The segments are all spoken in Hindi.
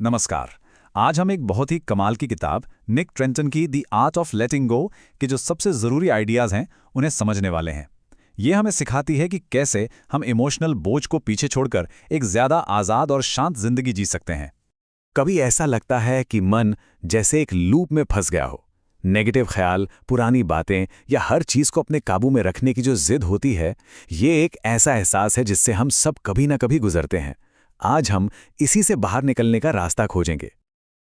नमस्कार। आज हम एक बहुत ही कमाल की किताब निक ट्रेंटन की द आर्ट ऑफ लेटिंग गो के जो सबसे ज़रूरी आइडियाज़ हैं उन्हें समझने वाले हैं। ये हमें सिखाती है कि कैसे हम इमोशनल बोझ को पीछे छोड़कर एक ज़्यादा आज़ाद और शांत जिंदगी जी सकते हैं। कभी ऐसा लगता है कि मन जैसे एक लूप में फंस गया हो। नेगेटिव ख्याल, पुरानी बातें या हर चीज़ को अपने काबू में रखने की जो जिद होती है, ये एक ऐसा एहसास है जिससे हम सब कभी ना कभी गुजरते हैं। आज हम इसी से बाहर निकलने का रास्ता खोजेंगे।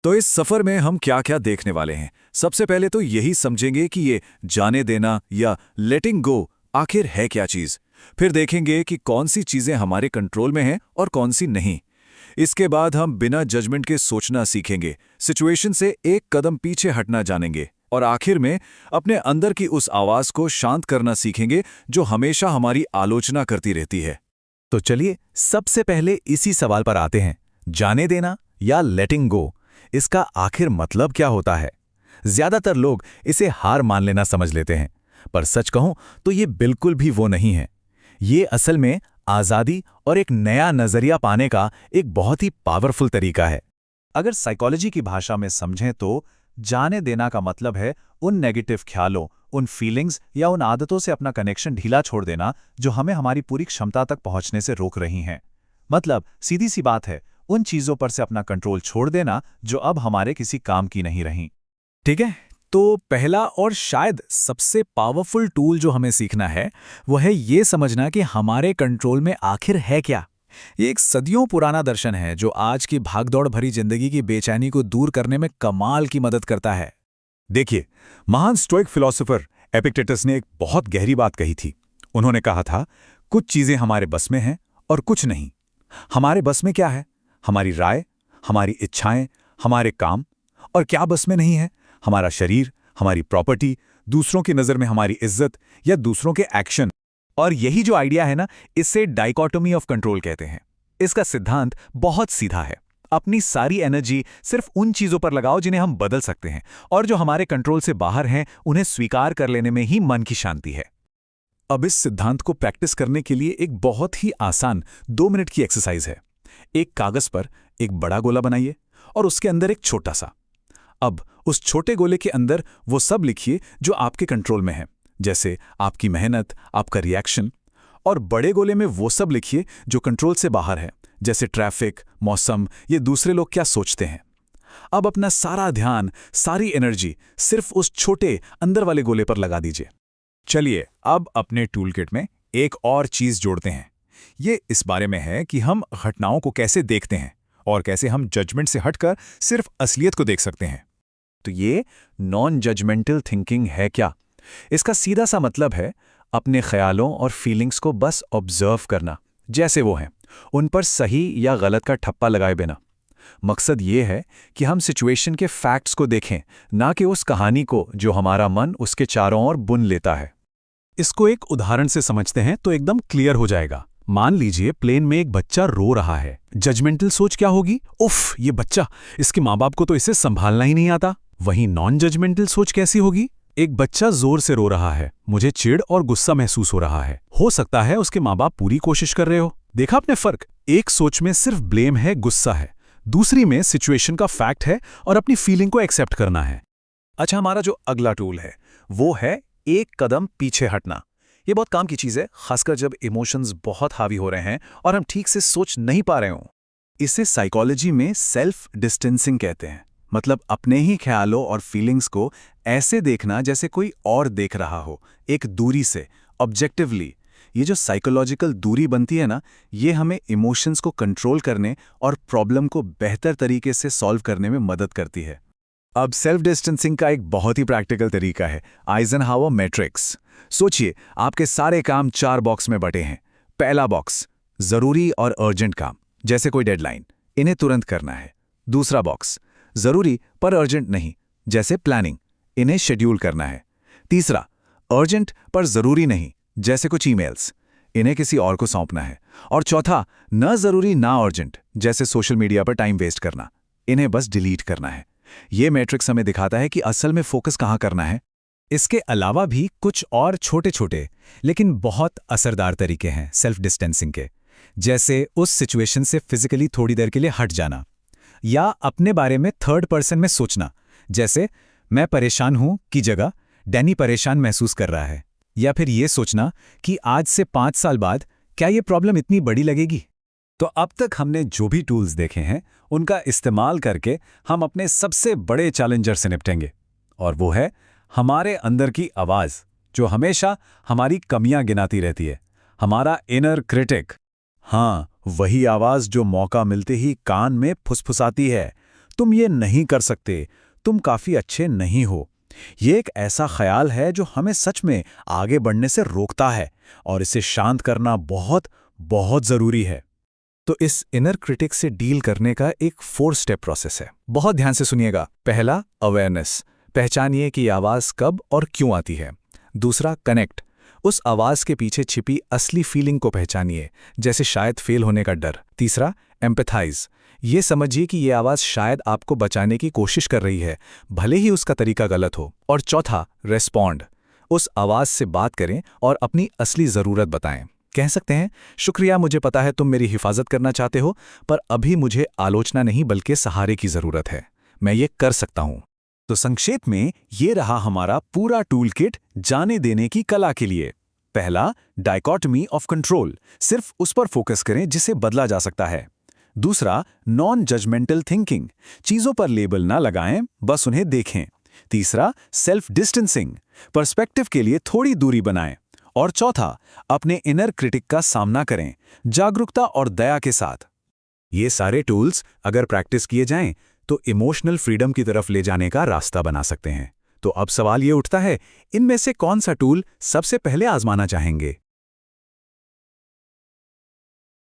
तो इस सफर में हम क्या क्या देखने वाले हैं? सबसे पहले तो यही समझेंगे कि ये जाने देना या लेटिंग गो आखिर है क्या चीज़। फिर देखेंगे कि कौन सी चीज़ें हमारे कंट्रोल में हैं और कौन सी नहीं। इसके बाद हम बिना जजमेंट के सोचना सीखेंगे, सिचुएशन से एक कदम पीछे हटना जानेंगे और आखिर में अपने अंदर की उस आवाज़ को शांत करना सीखेंगे जो हमेशा हमारी आलोचना करती रहती है। तो चलिए सबसे पहले इसी सवाल पर आते हैं, जाने देना या लेटिंग गो, इसका आखिर मतलब क्या होता है? ज्यादातर लोग इसे हार मान लेना समझ लेते हैं, पर सच कहूं तो ये बिल्कुल भी वो नहीं है। ये असल में आज़ादी और एक नया नजरिया पाने का एक बहुत ही पावरफुल तरीका है। अगर साइकोलॉजी की भाषा में समझें तो जाने देना का मतलब है उन नेगेटिव ख्यालों, उन फीलिंग्स या उन आदतों से अपना कनेक्शन ढीला छोड़ देना जो हमें हमारी पूरी क्षमता तक पहुंचने से रोक रही हैं। मतलब सीधी सी बात है, उन चीज़ों पर से अपना कंट्रोल छोड़ देना जो अब हमारे किसी काम की नहीं रहीं। ठीक है, तो पहला और शायद सबसे पावरफुल टूल जो हमें सीखना है वो है ये समझना कि हमारे कंट्रोल में आखिर है क्या। ये एक सदियों पुराना दर्शन है जो आज की भागदौड़ भरी जिंदगी की बेचैनी को दूर करने में कमाल की मदद करता है। देखिए, महान स्टोइक फिलोसोफर एपिक्टेटस ने एक बहुत गहरी बात कही थी। उन्होंने कहा था, कुछ चीजें हमारे बस में हैं और कुछ नहीं। हमारे बस में क्या है? हमारी राय, हमारी इच्छाएं, हमारे काम। और क्या बस में नहीं है? हमारा शरीर, हमारी प्रॉपर्टी, दूसरों की नज़र में हमारी इज्जत या दूसरों के एक्शन। और यही जो आइडिया है ना, इससे डाइकोटोमी ऑफ कंट्रोल कहते हैं। इसका सिद्धांत बहुत सीधा है। अपनी सारी एनर्जी सिर्फ उन चीज़ों पर लगाओ जिन्हें हम बदल सकते हैं, और जो हमारे कंट्रोल से बाहर हैं उन्हें स्वीकार कर लेने में ही मन की शांति है। अब इस सिद्धांत को प्रैक्टिस करने के लिए एक बहुत ही आसान 2 मिनट की एक्सरसाइज है। एक कागज पर एक बड़ा गोला बनाइए और उसके अंदर एक छोटा सा। अब उस छोटे गोले के अंदर वो सब लिखिए जो आपके कंट्रोल में है, जैसे आपकी मेहनत, आपका रिएक्शन। और बड़े गोले में वो सब लिखिए जो कंट्रोल से बाहर है, जैसे ट्रैफिक, मौसम, ये दूसरे लोग क्या सोचते हैं। अब अपना सारा ध्यान, सारी एनर्जी सिर्फ उस छोटे अंदर वाले गोले पर लगा दीजिए। चलिए अब अपने टूल किट में एक और चीज जोड़ते हैं। ये इस बारे में है कि हम घटनाओं को कैसे देखते हैं और कैसे हम जजमेंट से हटकर सिर्फ असलियत को देख सकते हैं। तो ये नॉन जजमेंटल थिंकिंग है क्या? इसका सीधा सा मतलब है अपने ख्यालों और फीलिंग्स को बस ऑब्जर्व करना जैसे वो हैं, उन पर सही या गलत का ठप्पा लगाए बिना। मकसद ये है कि हम सिचुएशन के फैक्ट्स को देखें, ना कि उस कहानी को जो हमारा मन उसके चारों ओर बुन लेता है। इसको एक उदाहरण से समझते हैं तो एकदम क्लियर हो जाएगा। मान लीजिए प्लेन में एक बच्चा रो रहा है। जजमेंटल सोच क्या होगी? उफ, ये बच्चा, इसके माँ बाप को तो इसे संभालना ही नहीं आता। वहीं नॉन जजमेंटल सोच कैसी होगी? एक बच्चा जोर से रो रहा है, मुझे चिढ़ और गुस्सा महसूस हो रहा है। हो सकता है उसके माँ बाप पूरी कोशिश कर रहे हो। देखा आपने फर्क? एक सोच में सिर्फ ब्लेम है, गुस्सा है, दूसरी में सिचुएशन का फैक्ट है और अपनी फीलिंग को एक्सेप्ट करना है। अच्छा, हमारा जो अगला टूल है वो है एक कदम पीछे हटना। ये बहुत काम की चीज़ है, खासकर जब इमोशंस बहुत हावी हो रहे हैं और हम ठीक से सोच नहीं पा रहे हों। इसे साइकोलॉजी में सेल्फ डिस्टेंसिंग कहते हैं। मतलब अपने ही ख्यालों और फीलिंग्स को ऐसे देखना जैसे कोई और देख रहा हो, एक दूरी से, ऑब्जेक्टिवली। ये जो साइकोलॉजिकल दूरी बनती है ना, ये हमें इमोशंस को कंट्रोल करने और प्रॉब्लम को बेहतर तरीके से सॉल्व करने में मदद करती है। अब सेल्फ डिस्टेंसिंग का एक बहुत ही प्रैक्टिकल तरीका है, आइजनहावर मैट्रिक्स। सोचिए, आपके सारे काम 4 बॉक्स में बटे हैं। पहला बॉक्स, जरूरी और अर्जेंट काम, जैसे कोई डेडलाइन, इन्हें तुरंत करना है। दूसरा बॉक्स, जरूरी पर अर्जेंट नहीं, जैसे प्लानिंग, इन्हें शेड्यूल करना है। तीसरा, अर्जेंट पर जरूरी नहीं, जैसे कुछ ईमेल्स, इन्हें किसी और को सौंपना है। और चौथा, न जरूरी ना अर्जेंट, जैसे सोशल मीडिया पर टाइम वेस्ट करना, इन्हें बस डिलीट करना है। ये मैट्रिक्स हमें दिखाता है कि असल में फोकस कहाँ करना है। इसके अलावा भी कुछ और छोटे छोटे लेकिन बहुत असरदार तरीके हैं सेल्फ डिस्टेंसिंग के, जैसे उस सिचुएशन से फिजिकली थोड़ी देर के लिए हट जाना। या अपने बारे में थर्ड पर्सन में सोचना, जैसे मैं परेशान हूं की जगह डैनी परेशान महसूस कर रहा है। या फिर ये सोचना कि आज से 5 साल बाद क्या ये प्रॉब्लम इतनी बड़ी लगेगी। तो अब तक हमने जो भी टूल्स देखे हैं उनका इस्तेमाल करके हम अपने सबसे बड़े चैलेंजर से निपटेंगे, और वो है हमारे अंदर की आवाज़ जो हमेशा हमारी कमियां गिनाती रहती है, हमारा इनर क्रिटिक। हाँ, वही आवाज़ जो मौका मिलते ही कान में फुसफुसाती है, तुम ये नहीं कर सकते, तुम काफ़ी अच्छे नहीं हो। ये एक ऐसा ख्याल है जो हमें सच में आगे बढ़ने से रोकता है, और इसे शांत करना बहुत बहुत ज़रूरी है। तो इस इनर क्रिटिक से डील करने का एक 4 स्टेप प्रोसेस है। बहुत ध्यान से सुनिएगा। पहला, अवेयरनेस, पहचानिए कि आवाज़ कब और क्यों आती है। दूसरा, कनेक्ट, उस आवाज़ के पीछे छिपी असली फीलिंग को पहचानिए, जैसे शायद फेल होने का डर। तीसरा, एम्पैथाइज, ये समझिए कि ये आवाज़ शायद आपको बचाने की कोशिश कर रही है, भले ही उसका तरीका गलत हो। और चौथा, रेस्पॉन्ड, उस आवाज़ से बात करें और अपनी असली ज़रूरत बताएं। कह सकते हैं, शुक्रिया, मुझे पता है तुम मेरी हिफाजत करना चाहते हो, पर अभी मुझे आलोचना नहीं बल्कि सहारे की ज़रूरत है, मैं ये कर सकता हूं। तो संक्षेप में ये रहा हमारा पूरा टूल किट जाने देने की कला के लिए। पहला, डाइकोटमी ऑफ कंट्रोल, सिर्फ उस पर फोकस करें जिसे बदला जा सकता है। दूसरा, नॉन जजमेंटल थिंकिंग, चीज़ों पर लेबल ना लगाएं, बस उन्हें देखें। तीसरा, सेल्फ डिस्टेंसिंग, पर्सपेक्टिव के लिए थोड़ी दूरी बनाएं। और चौथा, अपने इनर क्रिटिक का सामना करें, जागरूकता और दया के साथ। ये सारे टूल्स अगर प्रैक्टिस किए जाएं तो इमोशनल फ्रीडम की तरफ ले जाने का रास्ता बना सकते हैं। तो अब सवाल ये उठता है, इनमें से कौन सा टूल सबसे पहले आजमाना चाहेंगे?